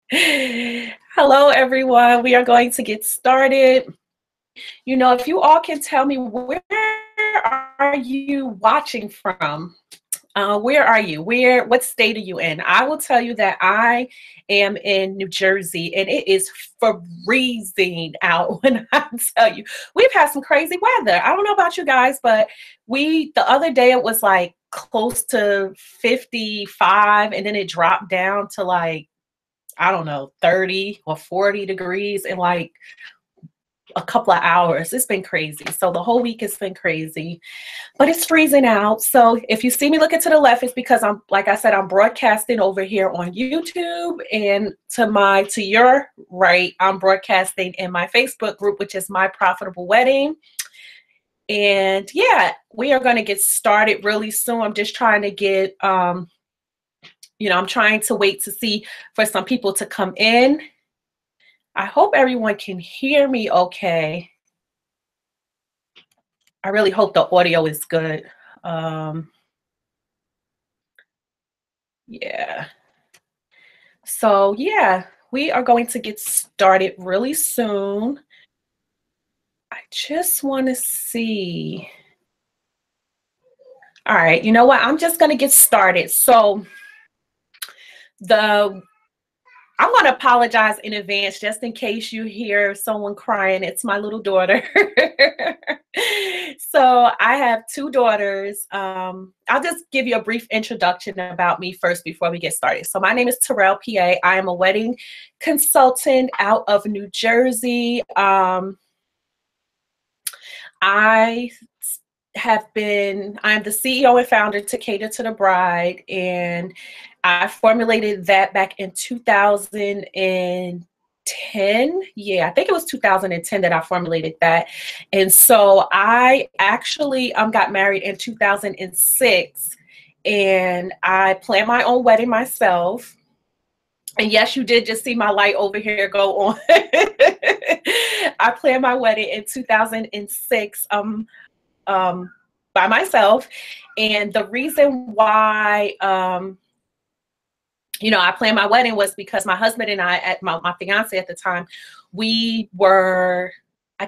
Hello, everyone. We are going to get started. If you all can tell me, where are you watching from? Where are you? What state are you in? I will tell you that I am in New Jersey and it is freezing out when I tell you. We've had some crazy weather. I don't know about you guys, but the other day it was like close to 55 and then it dropped down to like, I don't know, 30 or 40 degrees in like a couple of hours. It's been crazy. So the whole week has been crazy, but it's freezing out. So if you see me looking to the left, it's because like I said, I'm broadcasting over here on YouTube, and to your right, I'm broadcasting in my Facebook group, which is My Profitable Wedding. And yeah, we are going to get started really soon. I'm just trying to I'm trying to wait to see for some people to come in. I hope everyone can hear me okay. I really hope the audio is good. Yeah. So yeah, we are going to get started really soon. I just want to see. All right, you know what? I'm just going to get started. So the I'm going to apologize in advance just in case you hear someone crying. It's my little daughter. So I have two daughters. I'll just give you a brief introduction about me first before we get started. So my name is Terrell PA. I am a wedding consultant out of New Jersey. I'm the CEO and founder to Cater to the Bride, and I formulated that back in 2010. Yeah, I think it was 2010 that I formulated that. And so I actually got married in 2006, and I planned my own wedding myself. And yes, you did just see my light over here go on. I planned my wedding in 2006. By myself. And the reason why, I planned my wedding was because my husband and I, my fiance at the time, I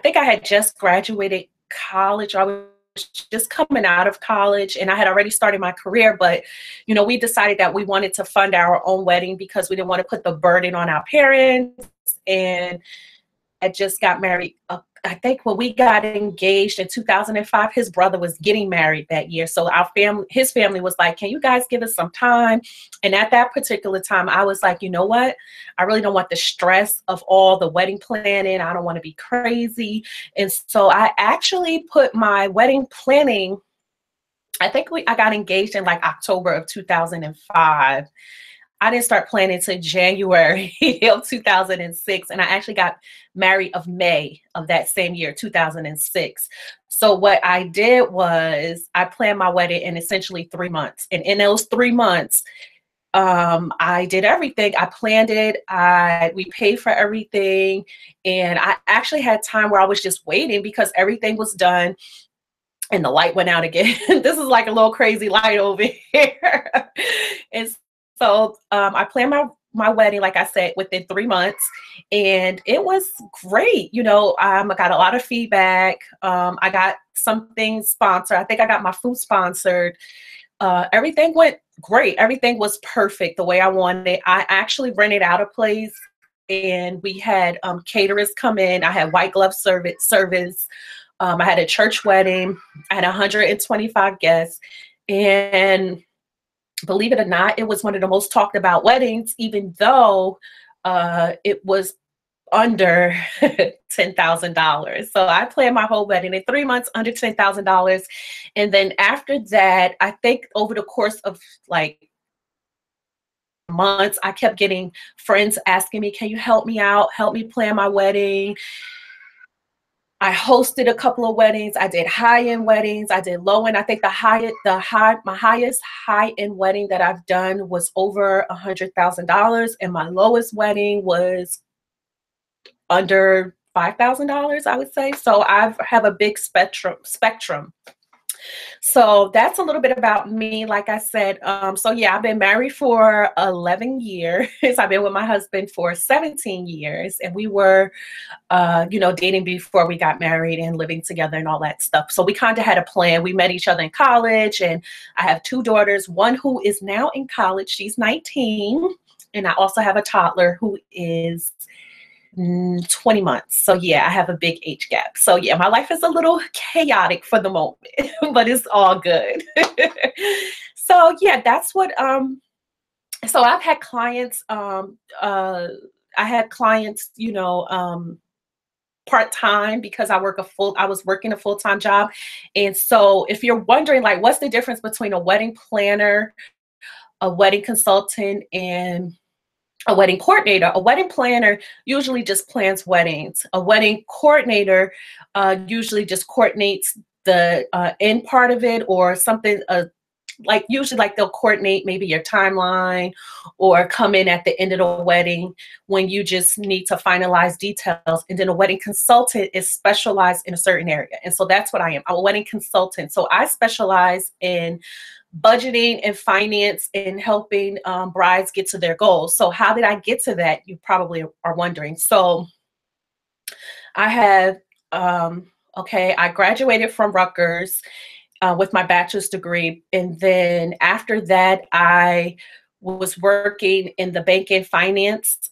think I had just graduated college. I was just coming out of college and I had already started my career, but, we decided that we wanted to fund our own wedding because we didn't want to put the burden on our parents. And I just got married. I think when we got engaged in 2005, his brother was getting married that year. So his family was like, can you guys give us some time? And at that particular time, I was like, you know what? I really don't want the stress of all the wedding planning. I don't want to be crazy. And so I actually put my wedding planning, I got engaged in like October of 2005. I didn't start planning till January of 2006, and I actually got married of May of that same year, 2006. So what I did was I planned my wedding in essentially 3 months, and in those 3 months, I did everything. I planned it. We paid for everything, and I actually had time where I was just waiting because everything was done. And the light went out again. This is like a little crazy light over here. And so I planned my wedding, like I said, within 3 months, and it was great. I got a lot of feedback. I got some things sponsored. I think I got my food sponsored. Everything went great. Everything was perfect the way I wanted it. I actually rented out a place, and we had caterers come in. I had white glove service. I had a church wedding. I had 125 guests, and believe it or not, it was one of the most talked about weddings, even though it was under $10,000. So I planned my whole wedding in 3 months under $10,000. And then after that, I think over the course of like months, I kept getting friends asking me, can you help me out? Help me plan my wedding. I hosted a couple of weddings. I did high-end weddings. I did low-end. I think my highest high-end wedding that I've done was over $100,000, and my lowest wedding was under $5,000, I would say. So I have a big spectrum. So that's a little bit about me. Like I said, so yeah, I've been married for 11 years. I've been with my husband for 17 years, and we were, dating before we got married and living together and all that stuff. So we kind of had a plan. We met each other in college, and I have two daughters, one who is now in college. She's 19. And I also have a toddler who is 20 months. So yeah, I have a big age gap. So yeah, my life is a little chaotic for the moment, but it's all good. So yeah, that's what so I've had clients I had clients, part-time because I was working a full-time job. And so if you're wondering like what's the difference between a wedding planner, a wedding consultant, and a wedding coordinator. A wedding planner usually just plans weddings. A wedding coordinator usually just coordinates the end part of it or something. Like usually, like they'll coordinate maybe your timeline or come in at the end of the wedding when you just need to finalize details. And then a wedding consultant is specialized in a certain area. And so that's what I am. I'm a wedding consultant. So I specialize in budgeting and finance and helping brides get to their goals. So how did I get to that? You probably are wondering. So I have, okay, I graduated from Rutgers with my bachelor's degree. And then after that, I was working in the bank and finance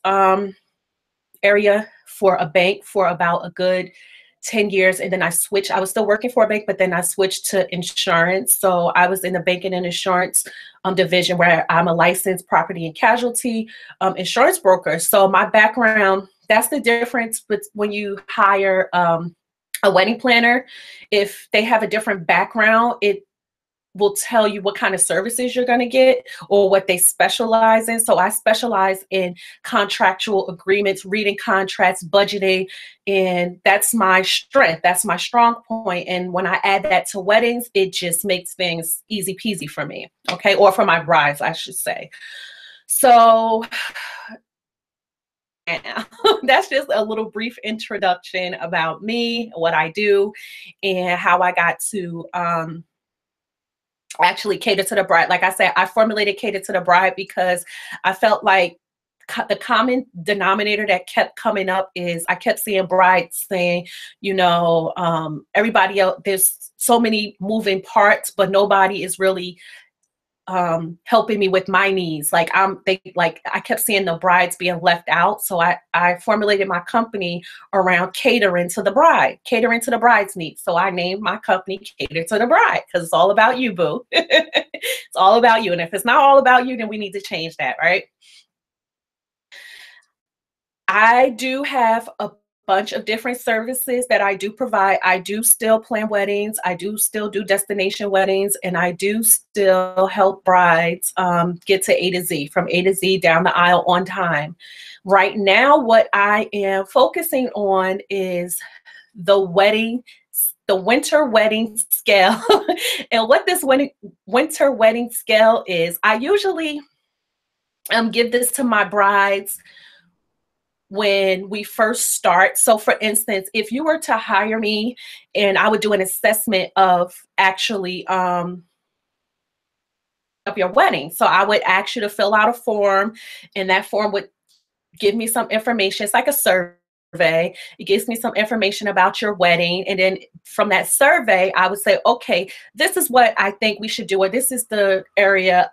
area for a bank for about a good 10 years. And then I switched. I was still working for a bank, but then I switched to insurance. So I was in the banking and insurance division where I'm a licensed property and casualty insurance broker. So my background, that's the difference with when you hire a wedding planner. If they have a different background, it will tell you what kind of services you're going to get or what they specialize in. So I specialize in contractual agreements, reading contracts, budgeting, and that's my strength. That's my strong point. And when I add that to weddings, it just makes things easy peasy for me. Okay. Or for my brides, I should say. So yeah, that's just a little brief introduction about me, what I do, and how I got to actually cater to the bride. Like I said, I formulated cater to the bride because I felt like the common denominator that kept coming up is I kept seeing brides saying, everybody else, there's so many moving parts, but nobody is really helping me with my needs. I kept seeing the brides being left out. So I formulated my company around catering to the bride, catering to the bride's needs. So I named my company Cater to the Bride because it's all about you, boo. It's all about you. And if it's not all about you, then we need to change that, right? I do have a bunch of different services that I do provide. I do still plan weddings. I do still do destination weddings, and I do still help brides get to A to Z, from A to Z down the aisle on time. Right now, what I am focusing on is the wedding, the winter wedding scale. And what this winter wedding scale is, I usually give this to my brides when we first start. So for instance, if you were to hire me and I would do an assessment of actually up your wedding. So I would ask you to fill out a form, and that form would give me some information. It's like a survey. It gives me some information about your wedding. And then from that survey, I would say, okay, this is what I think we should do, or this is the area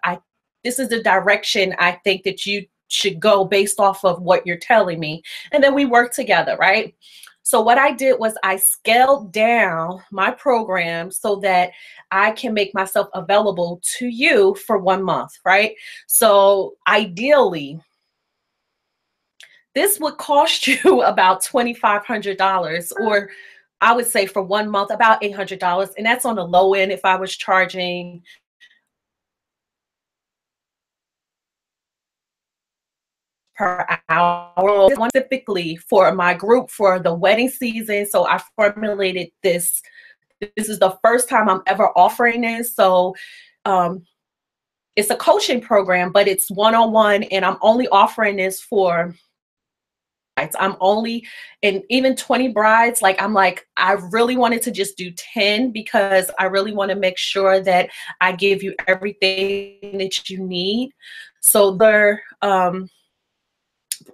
this is the direction I think that you should go based off of what you're telling me. And then we work together, right? So what I did was I scaled down my program so that I can make myself available to you for 1 month, right? So ideally, this would cost you about $2,500, or I would say for 1 month, about $800. And that's on the low end if I was charging per hour. Specifically for my group for the wedding season. So I formulated this. This is the first time I'm ever offering this. So it's a coaching program, but it's one-on-one, and I'm only offering this for I'm only, and even 20 brides, like I'm like, I really wanted to just do 10 because I really want to make sure that I give you everything that you need. So the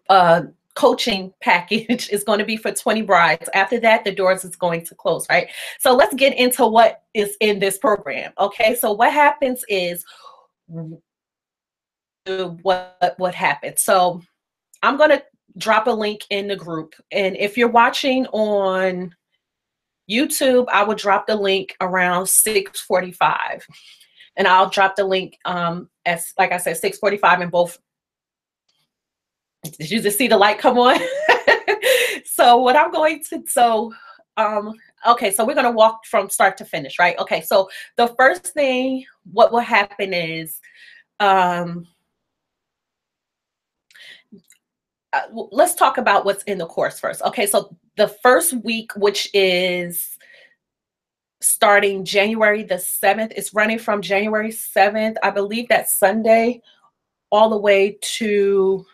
uh, coaching package is going to be for 20 brides. After that, the doors is going to close, right? So let's get into what is in this program. Okay, so what happens is what happens. So I'm going to drop a link in the group. And if you're watching on YouTube, I will drop the link around 6:45. And I'll drop the link as like I said, 6:45 in both. Did you just see the light come on? So what I'm going to, okay, so we're going to walk from start to finish, right? Okay, so the first thing, what will happen is, let's talk about what's in the course first. Okay, so the first week, which is starting January the 7th, it's running from January 7th, I believe that's Sunday, all the way to,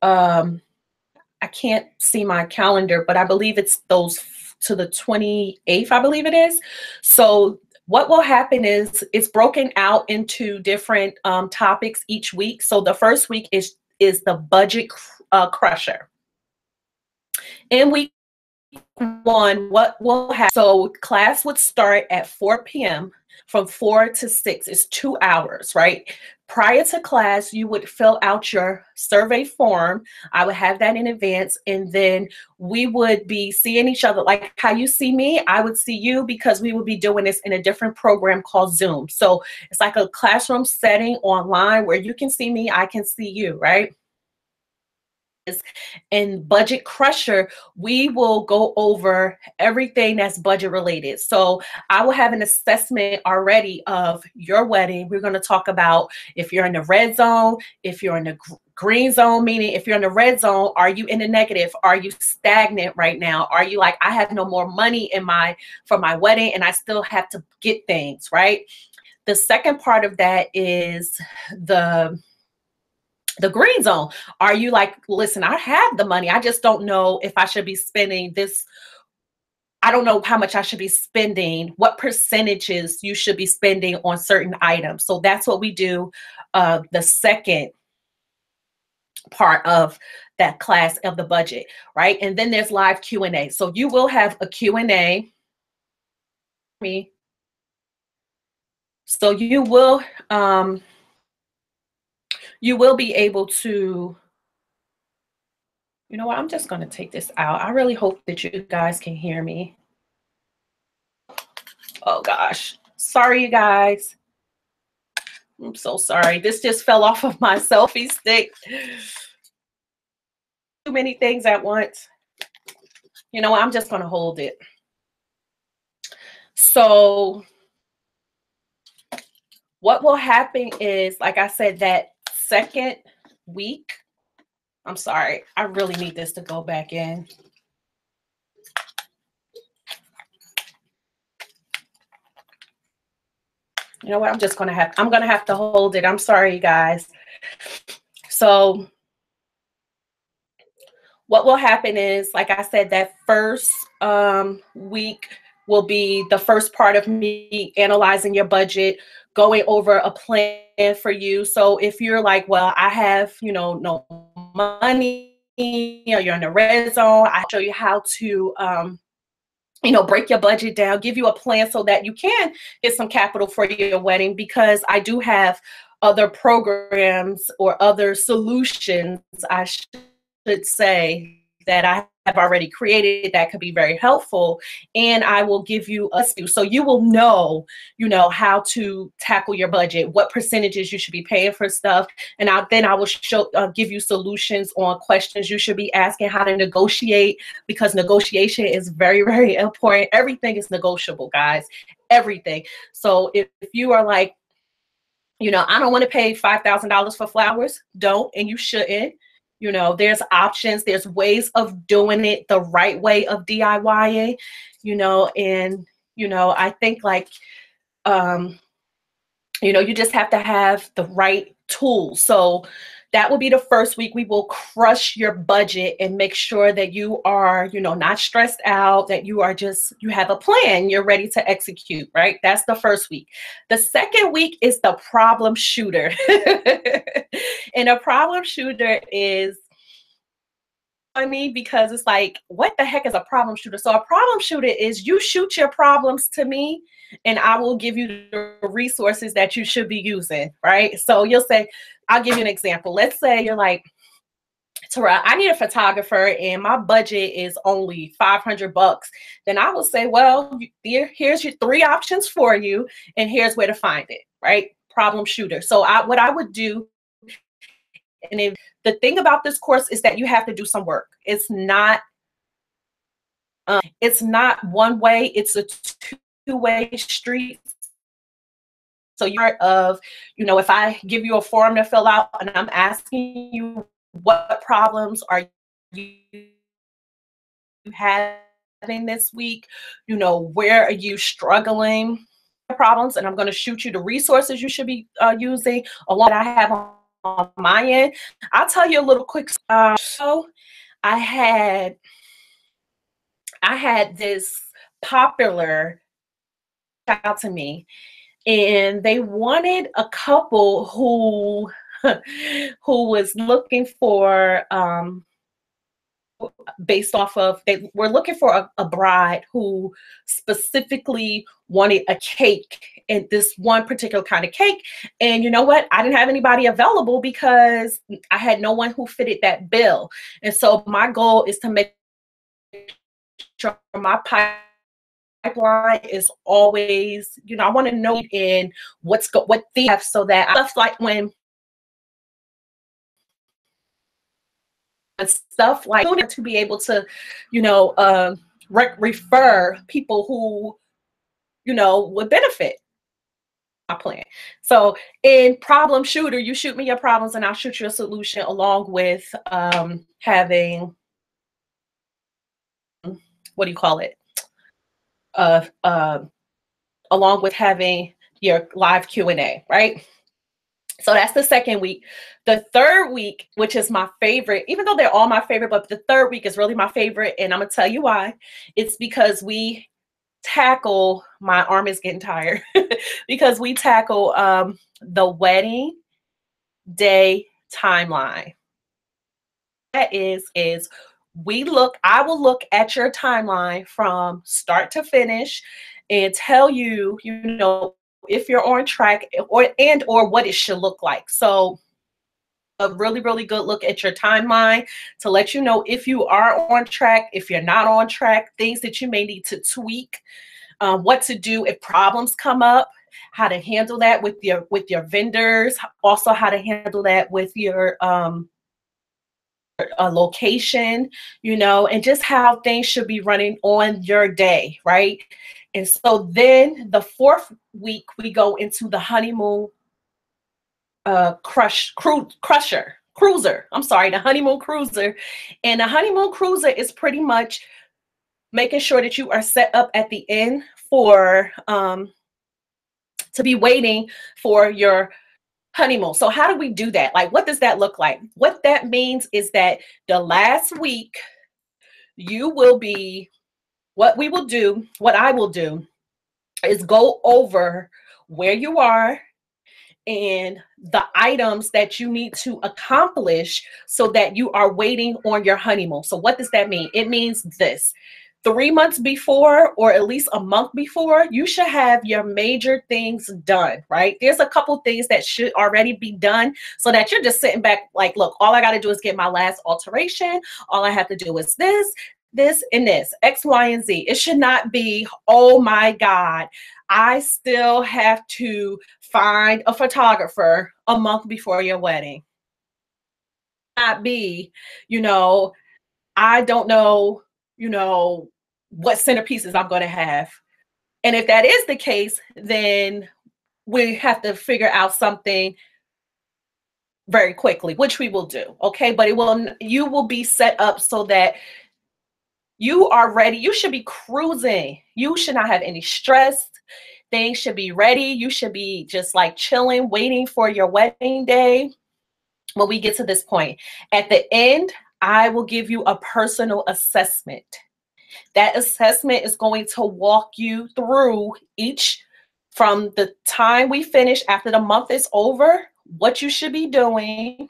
I can't see my calendar, but I believe it's those to the 28th, I believe it is. So what will happen is it's broken out into different topics each week. So the first week is the budget crusher. In week one, what will happen? So class would start at 4 p.m. from 4 to 6. It's 2 hours, right? Prior to class, you would fill out your survey form. I would have that in advance, and then we would be seeing each other. Like how you see me, I would see you, because we would be doing this in a different program called Zoom. So it's like a classroom setting online where you can see me, I can see you, right? In Budget Crusher, we will go over everything that's budget related. So I will have an assessment already of your wedding. We're going to talk about if you're in the red zone, if you're in the green zone, meaning if you're in the red zone, are you in the negative? Are you stagnant right now? Are you like, I have no more money for my wedding and I still have to get things, right? The second part of that is the green zone. Are you like, listen, I have the money, I just don't know if I should be spending this. I don't know how much I should be spending, what percentages you should be spending on certain items. So that's what we do, the second part of that class of the budget, right? And then there's live Q&A. So you will have a Q&A. So you will be able to, you know what, I'm just going to take this out. I really hope that you guys can hear me. Oh gosh, sorry you guys. I'm so sorry. This just fell off of my selfie stick. Too many things at once. You know what, I'm just going to hold it. So what will happen is, like I said, that second week, I'm sorry, I really need this to go back in. You know what, I'm going to have to hold it. I'm sorry, you guys. So what will happen is, like I said, that first week will be the first part of me analyzing your budget, going over a plan for you. So if you're like, well, I have, no money, you're in the red zone, I show you how to, break your budget down, give you a plan so that you can get some capital for your wedding, because I do have other programs or other solutions, I should say, that I have already created that could be very helpful. And I will give you so you will know, how to tackle your budget, what percentages you should be paying for stuff. And then I will give you solutions on questions you should be asking, how to negotiate, because negotiation is very, very important. Everything is negotiable, guys, everything. So if you are like, I don't want to pay $5,000 for flowers, don't, and you shouldn't. There's options, there's ways of doing it the right way of DIYing, and, I think like, you just have to have the right tools. So, That will be the first week. We will crush your budget and make sure that you are, not stressed out, that you have a plan, you're ready to execute, right? That's the first week. The second week is the problem shooter. And a problem shooter is funny because it's like, what the heck is a problem shooter? So a problem shooter is you shoot your problems to me and I will give you the resources that you should be using, right? So you'll say, I'll give you an example. Let's say you're like, Tara, I need a photographer and my budget is only 500 bucks. Then I will say, well, here's your 3 options for you and here's where to find it, right? Problem shooter. So what I would do, and if the thing about this course is that you have to do some work. It's not one way, it's a two-way street. So you're if I give you a form to fill out and I'm asking you what problems are you having this week, where are you struggling problems, and I'm going to shoot you the resources you should be using along what I have on my end. I'll tell you a little quick. So I had this popular out to me, and they wanted a couple who was looking for based off of, they were looking for a bride who specifically wanted a cake, and this one particular kind of cake. And you know what? I didn't have anybody available because I had no one who fitted that bill. And so my goal is to make sure my pipeline is always, I want to know in what they have, so that stuff like when and stuff like to be able to, refer people who, would benefit my plan. So in problem shooter, you shoot me your problems and I'll shoot you a solution, along with having, what do you call it? Along with having your live Q&A, right? So that's the second week. The third week, which is my favorite, even though they're all my favorite, but the third week is really my favorite. And I'm going to tell you why. It's because we tackle, my arm is getting tired, because we tackle the wedding day timeline. That is I will look at your timeline from start to finish and tell you, if you're on track or what it should look like. So a really, really good look at your timeline to let you know if you are on track, if you're not on track, things that you may need to tweak, what to do if problems come up, how to handle that with your vendors, also how to handle that with your location, and just how things should be running on your day, right? And so then the fourth week, we go into the honeymoon cruiser. I'm sorry, the honeymoon cruiser. And the honeymoon cruiser is pretty much making sure that you are set up at the end for to be waiting for your honeymoon. So how do we do that? Like, what does that look like? What that means is that the last week what I will do is go over where you are and the items that you need to accomplish so that you are waiting on your honeymoon. So what does that mean? It means this: 3 months before, or at least a month before, you should have your major things done, right? There's a couple things that should already be done so that you're just sitting back like, look, all I got to do is get my last alteration. All I have to do is this, and this, X, Y, and Z. It should not be, oh my God, I still have to find a photographer a month before your wedding. Not be, I don't know, what centerpieces I'm going to have. And if that is the case, then we have to figure out something very quickly, which we will do. Okay. But you will be set up so that you are ready. You should be cruising. You should not have any stress. Things should be ready. You should be just like chilling, waiting for your wedding day. when we get to this point. At the end, I will give you a personal assessment. That assessment is going to walk you through each, from the time we finish after the month is over, what you should be doing,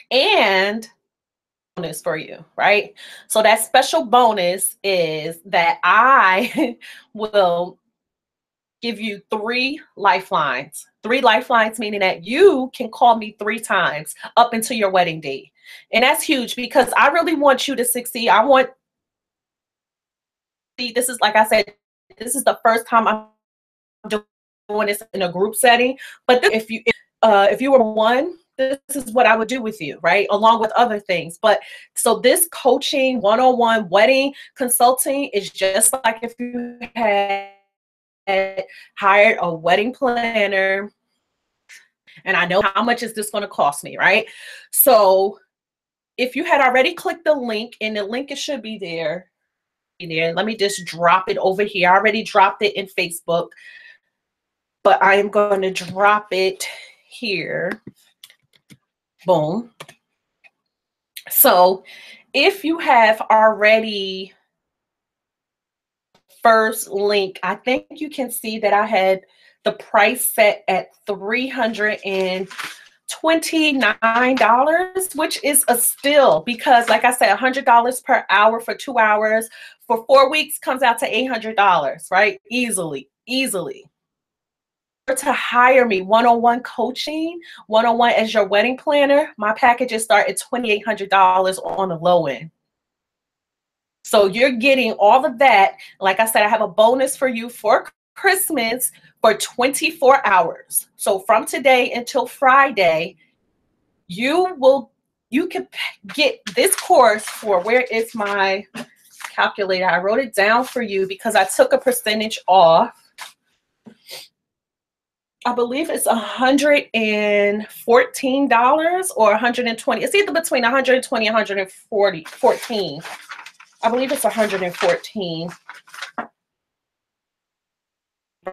and bonus for you, right? So that special bonus is that I will give you 3 lifelines. 3 lifelines, meaning that you can call me 3 times up until your wedding date. And that's huge because I really want you to succeed. I want, this is, like I said, this is the first time I'm doing this in a group setting. But if you were one, this is what I would do with you, right? Along with other things. But so this coaching, one-on-one wedding consulting is just like if you had hired a wedding planner, and I know how much is this going to cost me, right? So if you had already clicked the link, and the link, it should be there. Let me just drop it over here. I already dropped it in Facebook, but I am going to drop it here. Boom. So if you have already first link, I think you can see that I had the price set at $329, which is a steal because, like I said, $100 per hour for 2 hours for 4 weeks comes out to $800, right? Easily. To hire me one-on-one coaching, one-on-one as your wedding planner, my packages start at $2,800 on the low end. So you're getting all of that. Like I said, I have a bonus for you for Christmas for 24 hours. So from today until Friday, you can get this course for, where is my calculator? I wrote it down for you because I took a percentage off. I believe it's $114 or $120. It's either between $120 and $114. I believe it's $114.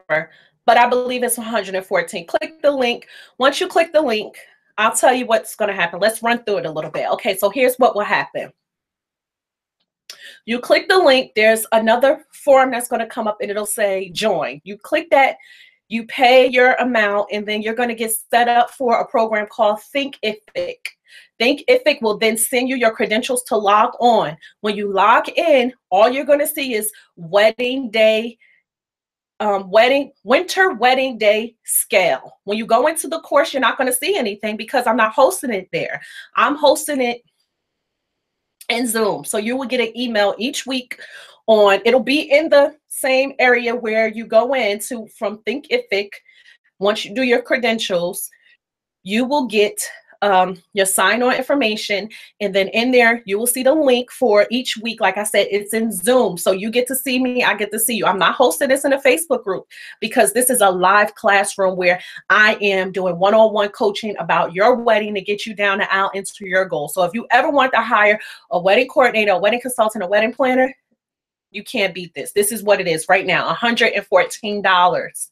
But I believe it's $114. Click the link. Once you click the link, I'll tell you what's going to happen. Let's run through it a little bit. Okay, so here's what will happen. You click the link. There's another form that's going to come up, and it'll say join. You click that. You pay your amount, and then you're going to get set up for a program called Thinkific. Thinkific will then send you your credentials to log on. When you log in, all you're going to see is wedding day, winter wedding day scale. When you go into the course, you're not going to see anything because I'm not hosting it there. I'm hosting it in Zoom. So you will get an email each week on, it'll be in the same area where you go into from Thinkific. Once you do your credentials, you will get your sign-on information, and then in there you will see the link for each week. Like I said, it's in Zoom, so you get to see me, I get to see you. I'm not hosting this in a Facebook group because this is a live classroom where I am doing one-on-one coaching about your wedding to get you down and out into your goals. So if you ever want to hire a wedding coordinator, a wedding consultant, a wedding planner, you can't beat this. This is what it is right now, $114.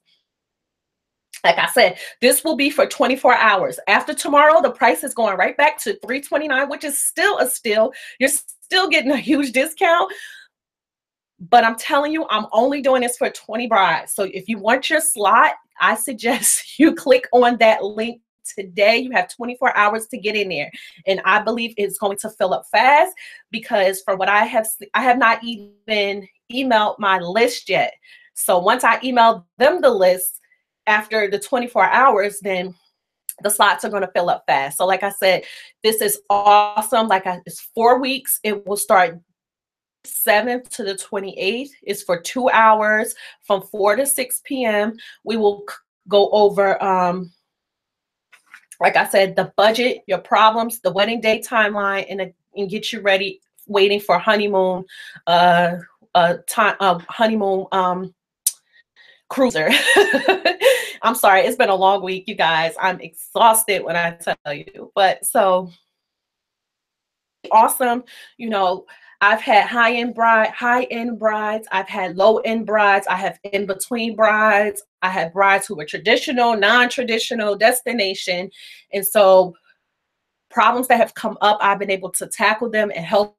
Like I said, this will be for 24 hours. After tomorrow, the price is going right back to $329, which is still a steal. You're still getting a huge discount. But I'm telling you, I'm only doing this for 20 brides. So if you want your slot, I suggest you click on that link today. You have 24 hours to get in there. And I believe it's going to fill up fast because from what I have not even emailed my list yet. So once I email them the list, after the 24 hours, then the slots are going to fill up fast. So like I said, this is awesome. It's 4 weeks. It will start 7th to the 28th. It's for 2 hours from 4 to 6 p.m. We will go over, like I said, the budget, your problems, the wedding day timeline, and get you ready, waiting for honeymoon, honeymoon, cruiser. I'm sorry, it's been a long week, you guys. I'm exhausted when I tell you, but so awesome. I've had high-end brides, I've had low-end brides, I have in-between brides, I have brides who were traditional, non-traditional, destination. And so problems that have come up, I've been able to tackle them and help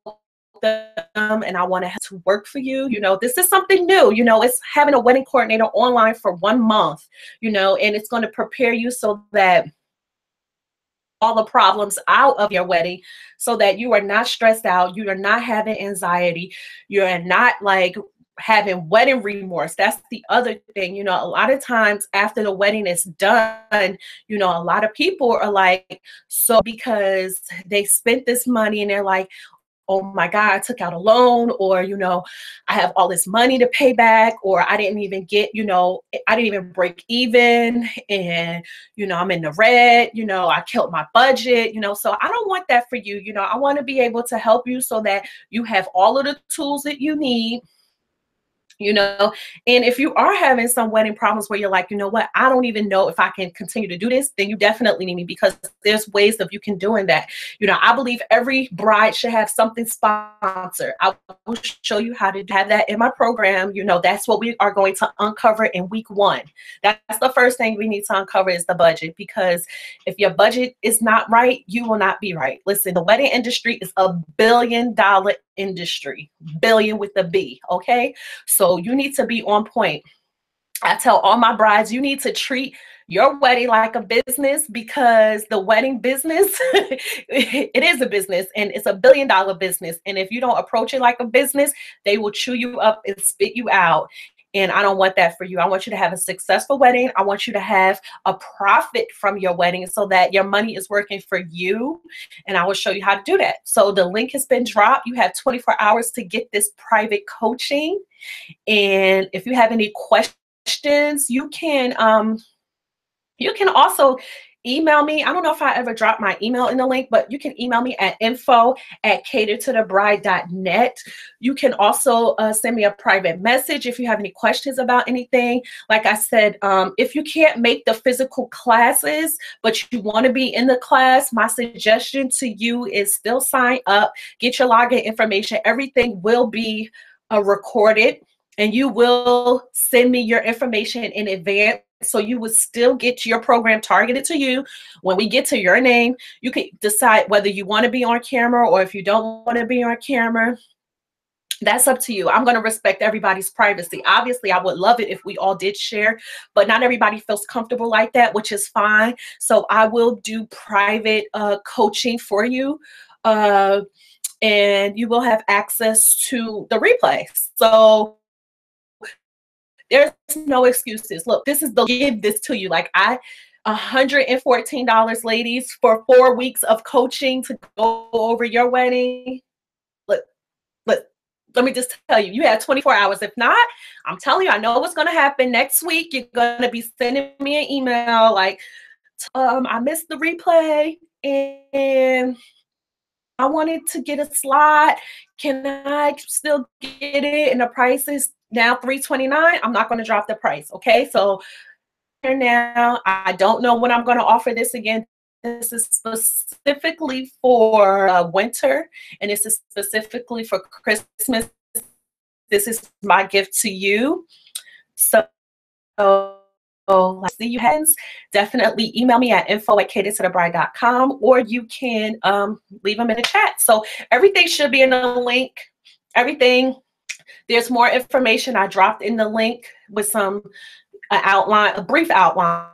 them, and I want to work for you. This is something new. It's having a wedding coordinator online for 1 month, and it's going to prepare you so that all the problems out of your wedding, so that you are not stressed out, you are not having anxiety, you're not like having wedding remorse. That's the other thing. A lot of times after the wedding is done, a lot of people are like, so because they spent this money and they're like, oh my God, I took out a loan, or, I have all this money to pay back, or I didn't even get, I didn't even break even, and, I'm in the red, I killed my budget, so I don't want that for you. I want to be able to help you so that you have all of the tools that you need. you know and if you are having some wedding problems where you're like, what, I don't even know if I can continue to do this, then you definitely need me, because there's ways of you can doing that. I believe every bride should have something sponsored. I will show you how to have that in my program. That's what we are going to uncover in week 1. That's the first thing we need to uncover, is the budget, because if your budget is not right, you will not be right. Listen, the wedding industry is a $1 billion industry, billion with a B, okay? So you need to be on point. I tell all my brides, you need to treat your wedding like a business, because the wedding business, it is a business, and it's a $1 billion business. And if you don't approach it like a business, they will chew you up and spit you out. And I don't want that for you. I want you to have a successful wedding. I want you to have a profit from your wedding, so that your money is working for you. And I will show you how to do that. So the link has been dropped. You have 24 hours to get this private coaching. And if you have any questions, you can also email me. I don't know if I ever dropped my email in the link, but you can email me at info@catertothebride.net. You can also send me a private message if you have any questions about anything. Like I said, if you can't make the physical classes, but you want to be in the class, my suggestion to you is still sign up, get your login information. Everything will be recorded, and you will send me your information in advance. So you would still get your program targeted to you. When we get to your name, you can decide whether you want to be on camera, or if you don't want to be on camera. That's up to you. I'm going to respect everybody's privacy. Obviously, I would love it if we all did share, but not everybody feels comfortable like that, which is fine. So I will do private coaching for you. And you will have access to the replay. So there's no excuses. Look, this is give this to you. Like, $114, ladies, for 4 weeks of coaching to go over your wedding. Look, let me just tell you, you have 24 hours. If not, I'm telling you, I know what's going to happen next week. You're going to be sending me an email like, I missed the replay and I wanted to get a slot. Can I still get it? And the price is now $329. I'm not going to drop the price. Okay. So now, I don't know when I'm going to offer this again. This is specifically for winter, and this is specifically for Christmas. This is my gift to you. So see you hands. Definitely email me at info@catertothebride.com, or you can leave them in the chat. So everything should be in the link. Everything. There's more information I dropped in the link with some outline, a brief outline.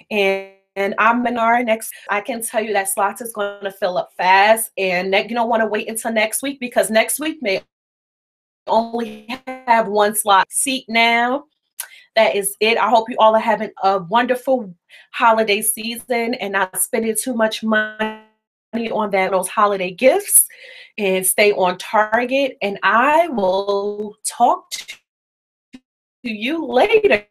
And I'm Menard. Next, I can tell you that slots is going to fill up fast, and you don't want to wait until next week, because next week may only have 1 slot seat now. That is it. I hope you all are having a wonderful holiday season and not spending too much money on those holiday gifts, and stay on target. And I will talk to you later.